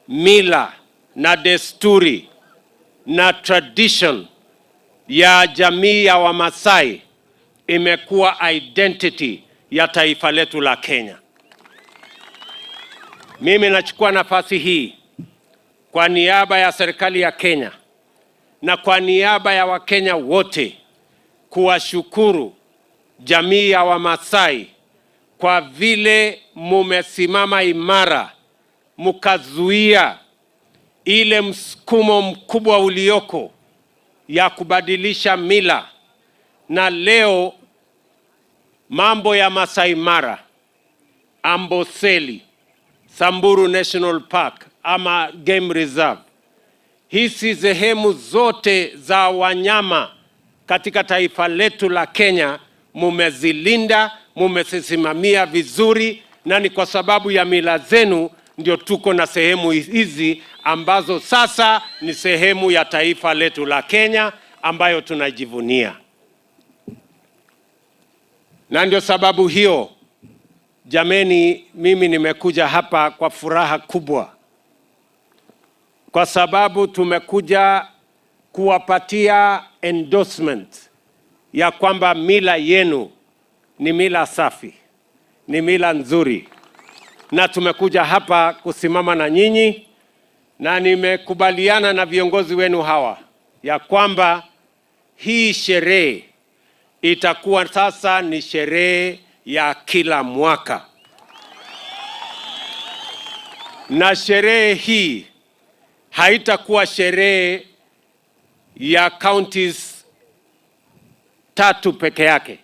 mila na desturi na tradition ya jamii ya Wamasai imekuwa identity ya taifa letu la Kenya. Mimi nachukua nafasi hii kwa niaba ya serikali ya Kenya na kwa niaba ya Wakenya wote kuwashukuru jamii ya Wamasai kwa vile mumesimama imara, mukazuia ile msukumo mkubwa ulioko ya kubadilisha mila. Na leo mambo ya Masai Mara, Amboseli, Samburu National Park ama Game Reserve, hizi sehemu zote za wanyama katika taifa letu la Kenya mumezilinda, mumezisimamia vizuri, na ni kwa sababu ya mila zenu ndio tuko na sehemu hizi ambazo sasa ni sehemu ya taifa letu la Kenya ambayo tunajivunia. Na ndio sababu hiyo, jameni, mimi nimekuja hapa kwa furaha kubwa, kwa sababu tumekuja kuwapatia endorsement ya kwamba mila yenu ni mila safi, ni mila nzuri, na tumekuja hapa kusimama na nyinyi, na nimekubaliana na viongozi wenu hawa ya kwamba hii sherehe itakuwa sasa ni sherehe ya kila mwaka, na sherehe hii haitakuwa sherehe ya counties 3 peke yake.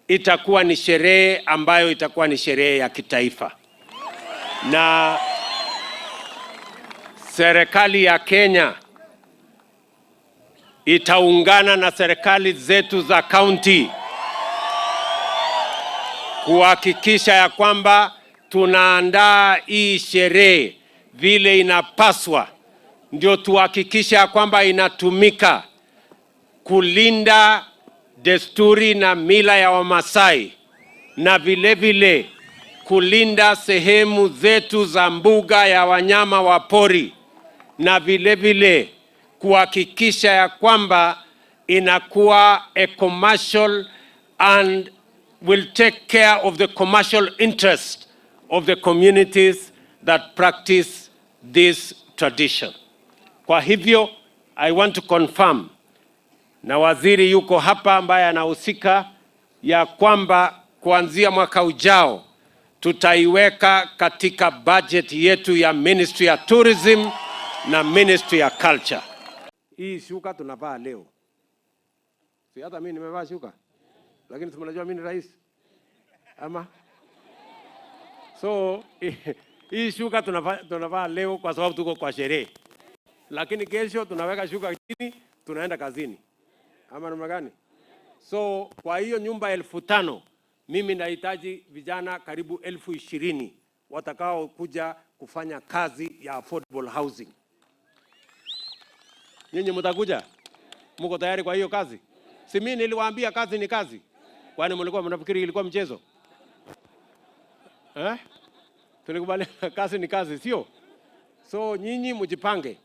Itakuwa ni sherehe ambayo itakuwa ni sherehe ya kitaifa, na serikali ya Kenya itaungana na serikali zetu za county kuhakikisha ya kwamba tunaandaa hii sherehe vile inapaswa, ndio tuhakikisha ya kwamba inatumika kulinda desturi na mila ya Wamasai, na vile vile kulinda sehemu zetu za mbuga ya wanyama wa pori, na vile vile kuhakikisha ya kwamba inakuwa a commercial and will take care of the commercial interest of the communities that practice this tradition. Kwa hivyo, I want to confirm, na waziri yuko hapa ambaye anahusika, ya kwamba kuanzia mwaka ujao tutaiweka katika budget yetu ya Ministry ya Tourism na Ministry ya Culture. Hii shuka tunavaa leo. Si hata mimi nimevaa shuka. Lakini tunajua mimi ni rais. Ama? So, hii shuka tunavaa leo kwa sababu tuko kwa sherehe. Lakini kesho tunaweka shuka chini, tunaenda kazini. Ama namna gani? So, kwa hiyo nyumba 5,000, mimi nahitaji vijana karibu 20,000 watakao kuja kufanya kazi ya affordable housing. Nyinyi mtakuja? Mko tayari kwa hiyo kazi? Si mimi niliwaambia kazi ni kazi. Kwani mlikuwa mnafikiri ilikuwa mchezo? Tulikubali kazi ni kazi, sio? So nyinyi mjipange.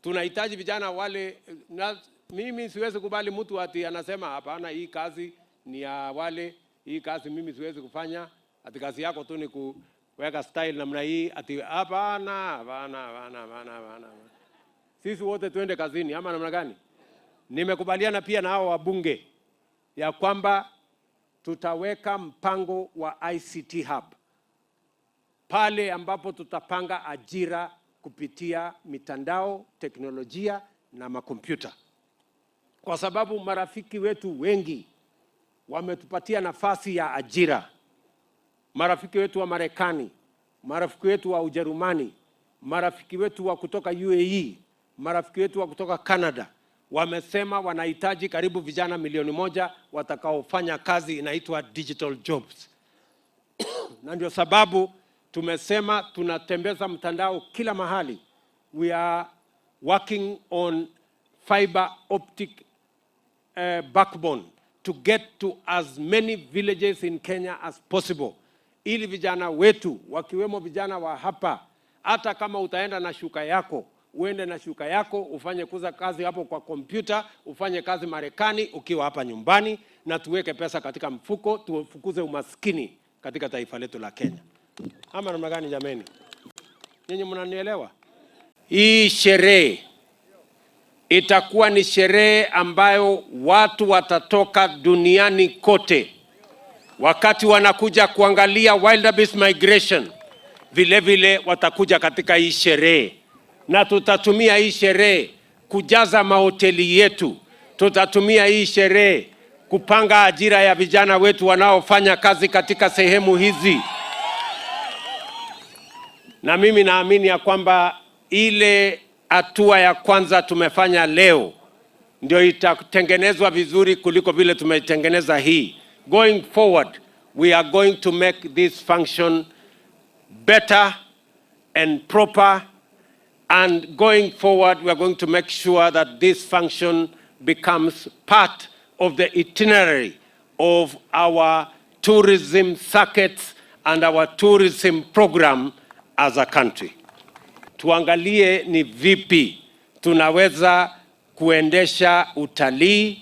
Tunahitaji vijana wale, na mimi siwezi kubali mtu ati anasema hapana, hii kazi ni ya wale, hii kazi mimi siwezi kufanya, ati kazi yako tu ni kuweka style namna hii, ati hapana. Sisi wote tuende kazini, ama namna gani? Nimekubaliana pia na hao wabunge ya kwamba tutaweka mpango wa ICT hub, pale ambapo tutapanga ajira kupitia mitandao, teknolojia na makompyuta. Kwa sababu marafiki wetu wengi wametupatia nafasi ya ajira. Marafiki wetu wa Marekani, marafiki wetu wa Ujerumani, marafiki wetu wa kutoka UAE, marafiki wetu wa kutoka Canada wamesema wanahitaji karibu vijana 1,000,000 watakaofanya kazi inaitwa digital jobs. Na ndio sababu tumesema tunatembeza mtandao kila mahali. We are working on fiber optic backbone to get to as many villages in Kenya as possible, ili vijana wetu wakiwemo vijana wa hapa Hata kama utaenda na shuka yako, uende na shuka yako, ufanye kazi hapo kwa kompyuta, ufanye kazi Marekani ukiwa hapa nyumbani, na tuweke pesa katika mfuko, tufukuze umaskini katika taifa letu la Kenya. Ama namna gani jameni? Nyinyi mnanielewa? Hii sherehe itakuwa ni sherehe ambayo watu watatoka duniani kote wakati wanakuja kuangalia wildebeest migration, vile vile watakuja katika hii sherehe, na tutatumia hii sherehe kujaza mahoteli yetu. Tutatumia hii sherehe kupanga ajira ya vijana wetu wanaofanya kazi katika sehemu hizi. Na mimi naamini ya kwamba ile hatua ya kwanza tumefanya leo ndio itatengenezwa vizuri kuliko vile tumetengeneza hii. Going forward, we are going to make this function better and proper, and going forward we are going to make sure that this function becomes part of the itinerary of our tourism circuits and our tourism program as a country. Tuangalie ni vipi tunaweza kuendesha utalii,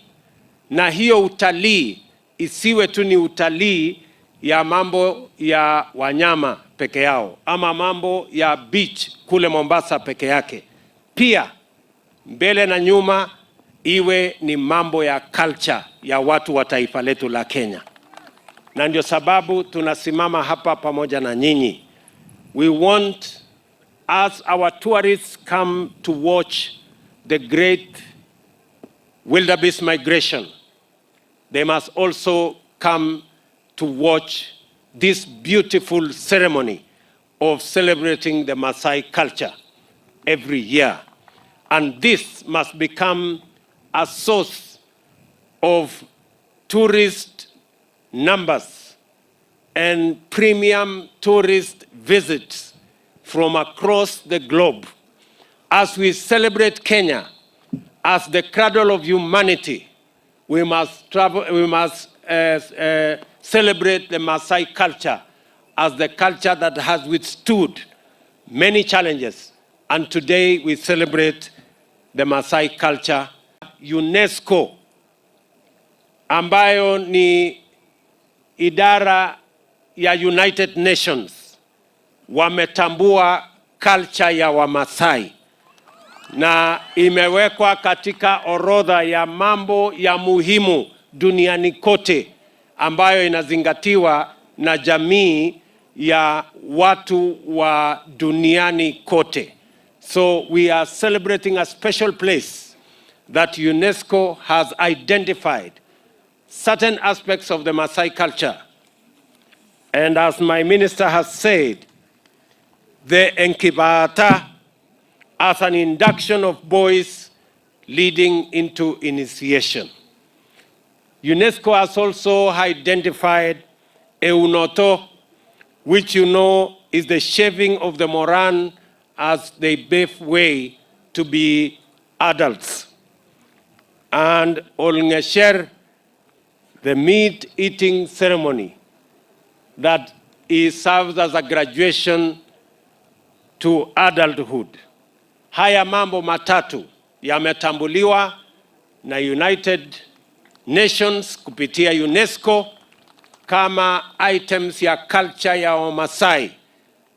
na hiyo utalii isiwe tu ni utalii ya mambo ya wanyama peke yao ama mambo ya beach kule Mombasa peke yake. Pia mbele na nyuma iwe ni mambo ya culture ya watu wa taifa letu la Kenya. Na ndio sababu tunasimama hapa pamoja na nyinyi. We want, as our tourists come to watch the great wildebeest migration, they must also come to watch this beautiful ceremony of celebrating the Maasai culture every year. And this must become a source of tourist numbers and premium tourist visits from across the globe. As we celebrate Kenya as the cradle of humanity, we must celebrate the Maasai culture as the culture that has withstood many challenges. And today we celebrate the Maasai culture. UNESCO, ambayo ni idara ya United Nations, wametambua culture ya Wamasai na imewekwa katika orodha ya mambo ya muhimu duniani kote ambayo inazingatiwa na jamii ya watu wa duniani kote. So we are celebrating a special place that UNESCO has identified certain aspects of the Maasai culture. And as my minister has said, the Enkibata as an induction of boys leading into initiation. UNESCO has also identified Eunoto, which you know is the shaving of the Moran as they pave way to be adults. And Olngesher, the meat-eating ceremony that serves as a graduation to adulthood. Haya mambo matatu yametambuliwa na United Nations kupitia UNESCO kama items ya culture ya Wamasai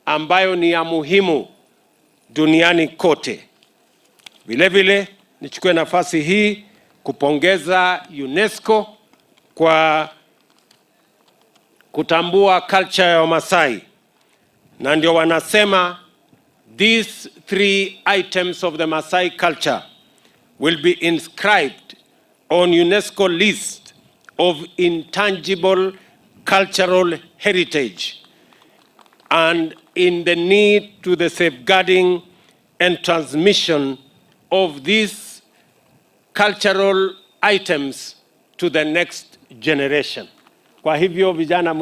ambayo ni ya muhimu duniani kote. Vile vile nichukue nafasi hii kupongeza UNESCO kwa kutambua culture ya Wamasai, na ndio wanasema these 3 items of the Maasai culture will be inscribed on UNESCO list of intangible cultural heritage, and in the need to the safeguarding and transmission of these cultural items to the next generation. Kwa hivyo vijana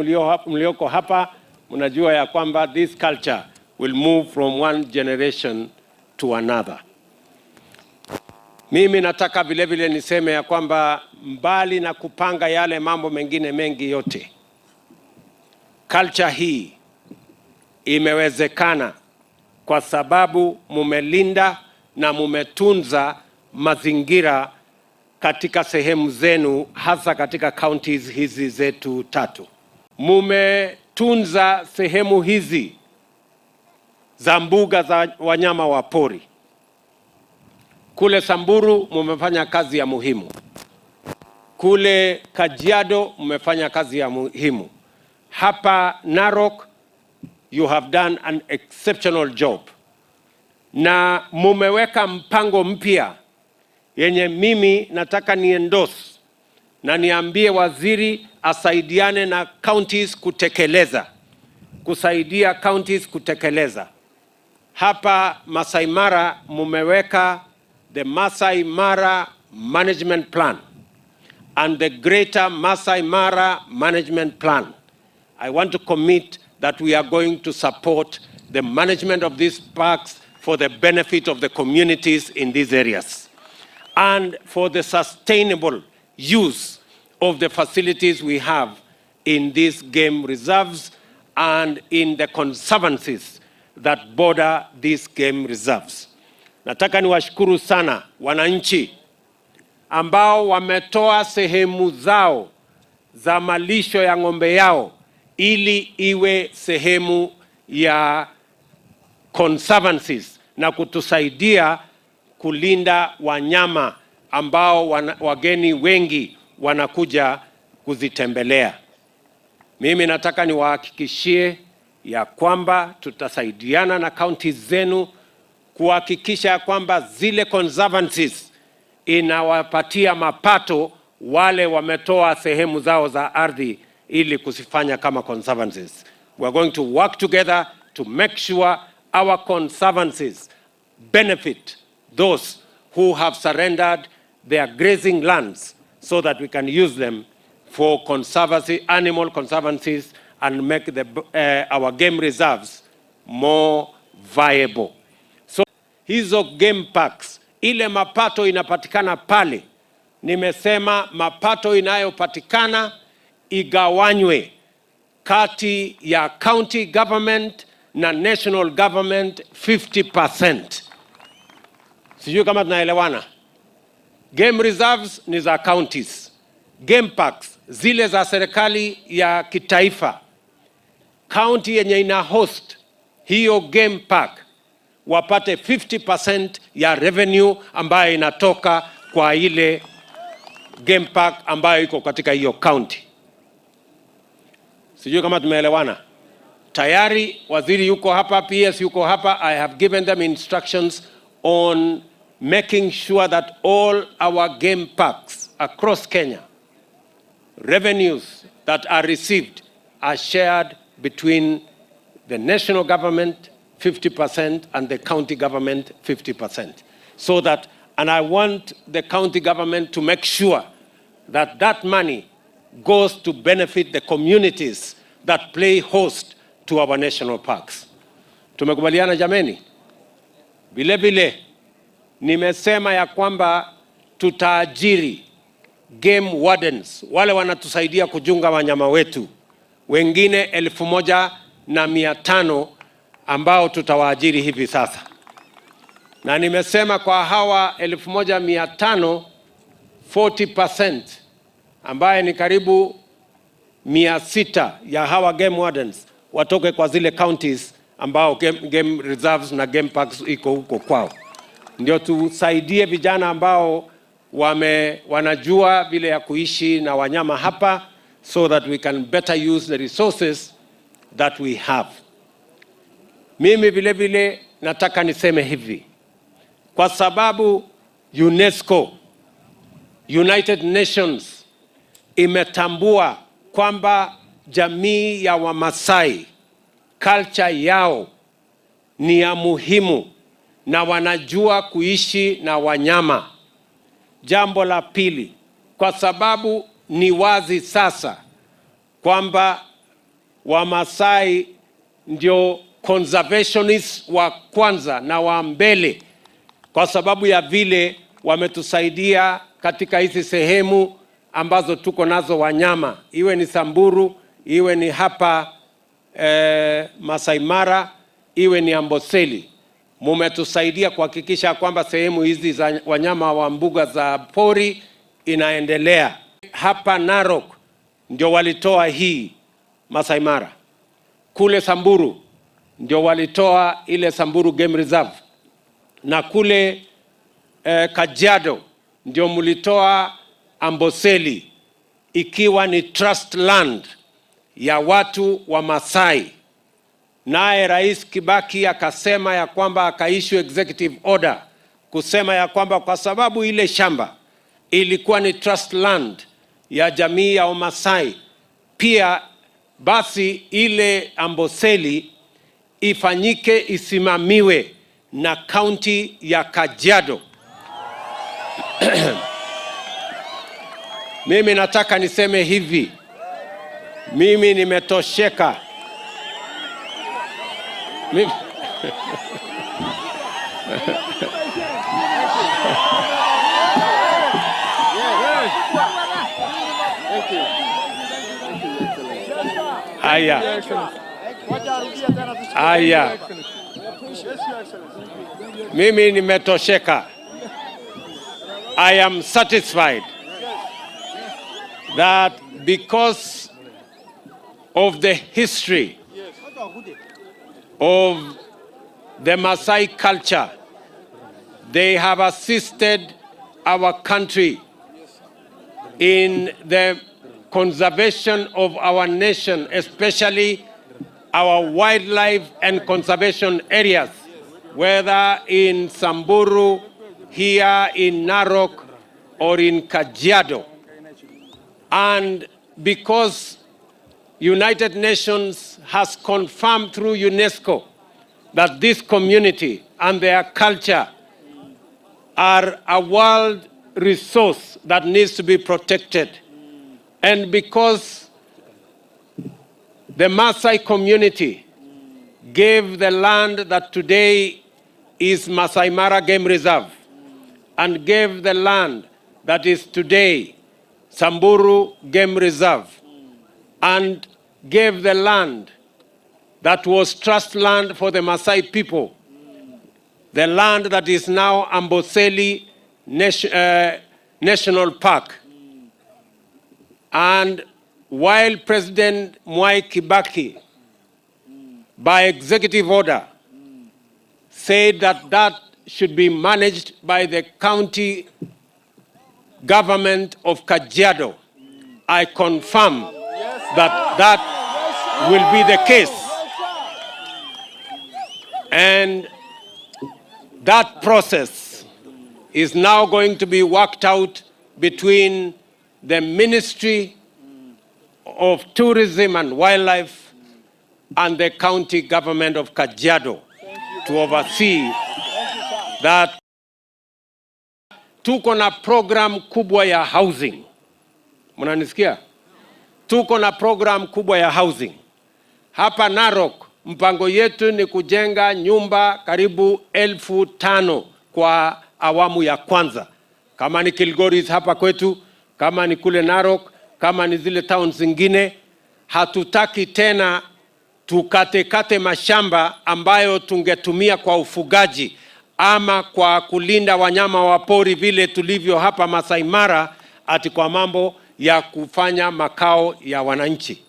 mlioko hapa mnajua ya kwamba this culture will move from one generation to another. Mimi nataka vile vile niseme ya kwamba mbali na kupanga yale mambo mengine mengi yote, culture hii imewezekana kwa sababu mumelinda na mumetunza mazingira katika sehemu zenu, hasa katika counties hizi zetu 3. Mumetunza sehemu hizi za mbuga za wanyama wa pori. Kule Samburu mumefanya kazi ya muhimu. Kule Kajiado mmefanya kazi ya muhimu. Hapa Narok you have done an exceptional job. Na mumeweka mpango mpya yenye mimi nataka ni endorse na niambie waziri asaidiane na counties kutekeleza. Kusaidia counties kutekeleza. Hapa Masai Mara mumeweka the Masai Mara Management Plan and the Greater Masai Mara Management Plan. I want to commit that we are going to support the management of these parks for the benefit of the communities in these areas and for the sustainable use of the facilities we have in these game reserves and in the conservancies that border these game reserves. Nataka niwashukuru sana wananchi ambao wametoa sehemu zao za malisho ya ng'ombe yao ili iwe sehemu ya conservancies na kutusaidia kulinda wanyama ambao wageni wengi wanakuja kuzitembelea. Mimi nataka niwahakikishie ya kwamba tutasaidiana na counties zenu kuhakikisha kwamba zile conservancies inawapatia mapato wale wametoa sehemu zao za ardhi ili kusifanya kama conservancies. We are going to work together to make sure our conservancies benefit those who have surrendered their grazing lands so that we can use them for conservancy, animal conservancies and make our game reserves more viable. So hizo game parks, ile mapato inapatikana pale, nimesema mapato inayopatikana igawanywe kati ya county government na national government 50%. Sijui kama tunaelewana. Game reserves ni za counties. Game parks zile za serikali ya kitaifa. County yenye ina host hiyo game park wapate 50% ya revenue ambayo inatoka kwa ile game park ambayo iko katika hiyo county. Sijui kama tumeelewana. Tayari waziri yuko hapa, PS yuko hapa. I have given them instructions on making sure that all our game parks across Kenya, revenues that are received are shared between the national government 50% and the county government 50%. So that, and I want the county government to make sure that that money goes to benefit the communities that play host to our national parks. Tumekubaliana jameni? Vile vile nimesema ya kwamba tutaajiri game wardens, wale wanatusaidia kujunga wanyama wetu, wengine 1,500 ambao tutawaajiri hivi sasa. Na nimesema kwa hawa 1,500 40% ambaye ni karibu 600 ya hawa game wardens watoke kwa zile counties ambao game reserves na game parks iko huko kwao. Ndio tusaidie vijana ambao wanajua vile ya kuishi na wanyama hapa, so that we can better use the resources that we have. Mimi vile vile nataka niseme hivi, kwa sababu UNESCO, United Nations, imetambua kwamba jamii ya Wamasai culture yao ni ya muhimu na wanajua kuishi na wanyama. Jambo la pili, kwa sababu ni wazi sasa kwamba Wamasai ndio conservationists wa kwanza na wa mbele, kwa sababu ya vile wametusaidia katika hizi sehemu ambazo tuko nazo wanyama, iwe ni Samburu, iwe ni hapa Masai Mara, iwe ni Amboseli. mumetusaidia kuhakikisha kwamba sehemu hizi za wanyama wa mbuga za pori inaendelea. Hapa Narok ndio walitoa hii Masai Mara. Kule Samburu ndio walitoa ile Samburu Game Reserve. Na kule Kajiado ndio mulitoa Amboseli, ikiwa ni trust land ya watu wa Masai. Naye Rais Kibaki akasema ya kwamba akaissue executive order kusema ya kwamba kwa sababu ile shamba ilikuwa ni trust land ya jamii ya Wamasai, pia basi ile Amboseli ifanyike isimamiwe na kaunti ya Kajiado. Mimi nataka niseme hivi, mimi nimetosheka. Aya. Mimi nimetosheka. I am satisfied that because of the history of the Maasai culture, they have assisted our country in the conservation of our nation, especially our wildlife and conservation areas, whether in Samburu, here in Narok, or in Kajiado. And because United Nations has confirmed through UNESCO that this community and their culture are a world resource that needs to be protected, and because the Maasai community gave the land that today is Masai Mara Game Reserve and gave the land that is today Samburu Game Reserve and gave the land that was trust land for the Maasai people, the land that is now Amboseli National Park. And while President Mwai Kibaki, by executive order, said that that should be managed by the county government of Kajiado, I confirm that that will be the case. And that process is now going to be worked out between the Ministry of Tourism and Wildlife and the county government of Kajiado to oversee that. Tuko na program kubwa ya housing. Mnanisikia? Tuko na program kubwa ya housing. Hapa Narok, mpango yetu ni kujenga nyumba karibu 5,000 kwa awamu ya kwanza. Kama ni Kilgoris hapa kwetu, kama ni kule Narok, kama ni zile towns zingine. Hatutaki tena tukate mashamba ambayo tungetumia kwa ufugaji ama kwa kulinda wanyama wa pori vile tulivyo hapa Masai Mara, ati kwa mambo ya kufanya makao ya wananchi.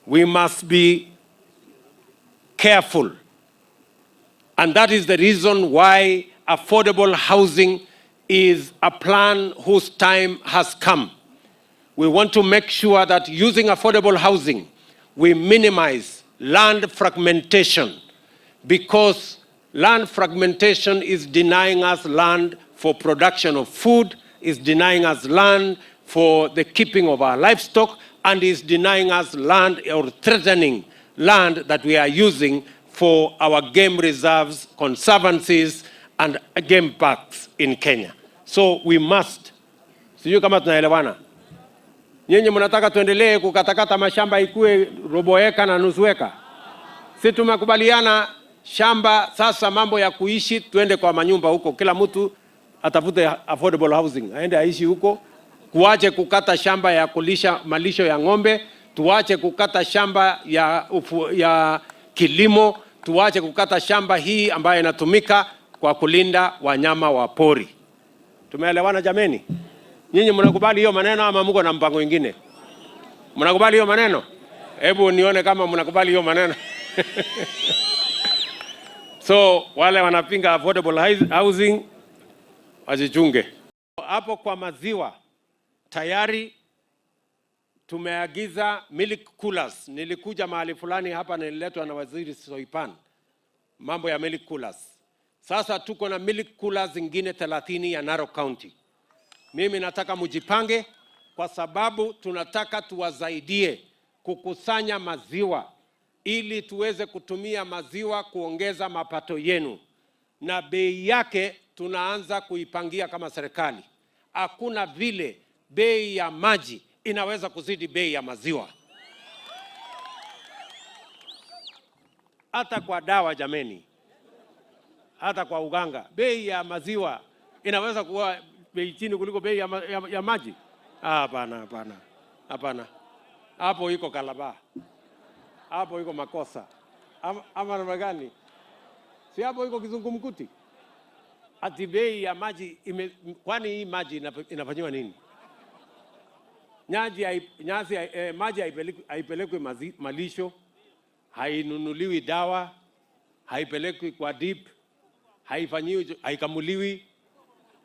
We must be careful. And that is the reason why affordable housing is a plan whose time has come. We want to make sure that using affordable housing, we minimize land fragmentation, because land fragmentation is denying us land for production of food, is denying us land for the keeping of our livestock, and is denying us land or threatening land that we are using for our game reserves, conservancies, and game parks in Kenya. So we must. Sijui kama tunaelewana. Nyinyi mnataka tuendelee kukatakata mashamba ikue robo eka na nusu eka? Sisi tumekubaliana shamba sasa, mambo ya kuishi tuende kwa manyumba huko, kila mtu atafute affordable housing, aende aishi huko. Tuache kukata shamba ya kulisha malisho ya ng'ombe, tuache kukata shamba ya kilimo, tuache kukata shamba hii ambayo inatumika kwa kulinda wanyama wa pori. Tumeelewana jameni? Nyinyi mnakubali hiyo maneno ama mko na mpango mwingine? Mnakubali hiyo maneno? Hebu nione kama mnakubali hiyo maneno. So wale wanapinga affordable housing wajichunge. Hapo kwa maziwa tayari tumeagiza milk coolers. Nilikuja mahali fulani hapa, nililetwa na waziri Soipan mambo ya milk coolers. Sasa tuko na milk coolers zingine 30 ya Narok County. Mimi nataka mujipange, kwa sababu tunataka tuwasaidie kukusanya maziwa ili tuweze kutumia maziwa kuongeza mapato yenu, na bei yake tunaanza kuipangia kama serikali. Hakuna vile bei ya maji inaweza kuzidi bei ya maziwa. Hata kwa dawa jameni, hata kwa uganga, bei ya maziwa inaweza kuwa bei chini kuliko bei ya maji? Hapana, hapana, hapana. Hapo iko kalaba, hapo iko makosa. Ama namna gani? Si hapo iko kizungumkuti? Ati bei ya maji kwani hii maji inafanywa nini? Maji haipelekwi malisho, hainunuliwi dawa, haipelekwi kwa deep, haikamuliwi,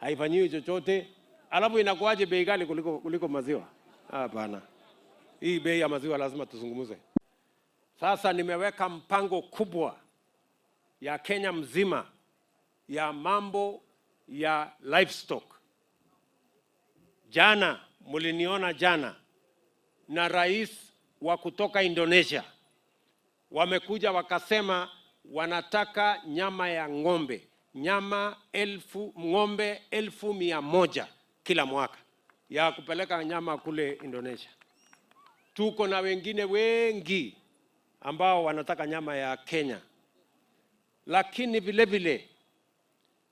haifanyiwi chochote. Alafu inakuaje bei ghali kuliko maziwa? Hapana. Hii bei ya maziwa lazima tuzungumze. Sasa nimeweka mpango kubwa ya Kenya mzima ya mambo ya livestock. Jana muliniona jana na rais wa kutoka Indonesia wamekuja wakasema wanataka nyama ya ng'ombe, ng'ombe 1,100 kila mwaka ya kupeleka nyama kule Indonesia. Tuko na wengine wengi ambao wanataka nyama ya Kenya. Lakini vile vile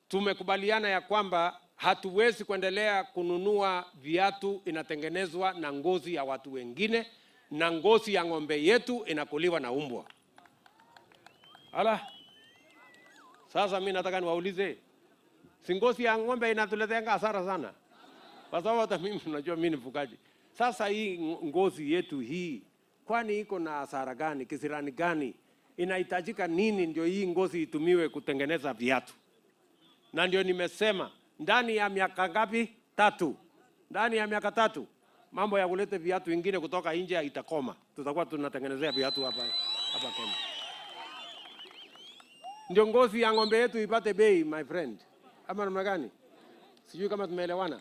tumekubaliana ya kwamba hatuwezi kuendelea kununua viatu inatengenezwa na ngozi ya watu wengine, na ngozi ya ng'ombe yetu inakuliwa na umbwa. Sasa mimi nataka niwaulize, si ngozi ya ng'ombe inatuletea hasara sana? Kwa sababu hata mimi unajua mimi ni mfugaji. Sasa hii ngozi yetu hii kwani iko na hasara gani, kisirani gani? Inahitajika nini ndio hii ngozi itumiwe kutengeneza viatu? Na ndio nimesema ndani ya miaka ngapi? 3. Ndani ya miaka 3 mambo ya kuleta viatu vingine kutoka nje itakoma. Tutakuwa tunatengenezea viatu hapa Kenya. Ndio ngozi ya ng'ombe yetu ipate bei, my friend. Ama namna gani? Sijui kama tumeelewana.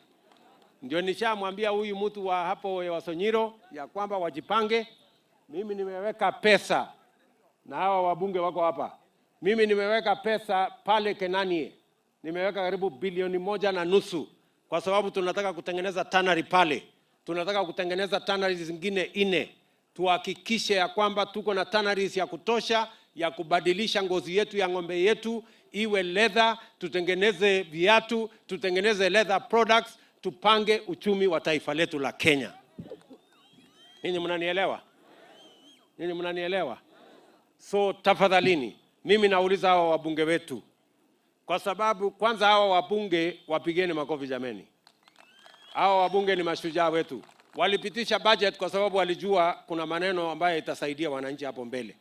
Ndio nishamwambia huyu mtu wa hapo wa Sonyiro ya kwamba wajipange. Mimi nimeweka pesa, na hawa wabunge wako hapa. Mimi nimeweka pesa pale Kenanie. Nimeweka karibu 1.5 bilioni kwa sababu tunataka kutengeneza tannery pale. Tunataka kutengeneza tanneries zingine 4. Tuhakikishe ya kwamba tuko na tanneries ya kutosha ya kubadilisha ngozi yetu ya ng'ombe yetu iwe leather, tutengeneze viatu, tutengeneze leather products, tupange uchumi wa taifa letu la Kenya. Ninyi mnanielewa? Ninyi mnanielewa? So tafadhalini, mimi nauliza hawa wabunge wetu, kwa sababu kwanza hawa wabunge wapigeni makofi jameni. Hawa wabunge ni mashujaa wetu. Walipitisha budget kwa sababu walijua kuna maneno ambayo itasaidia wananchi hapo mbele.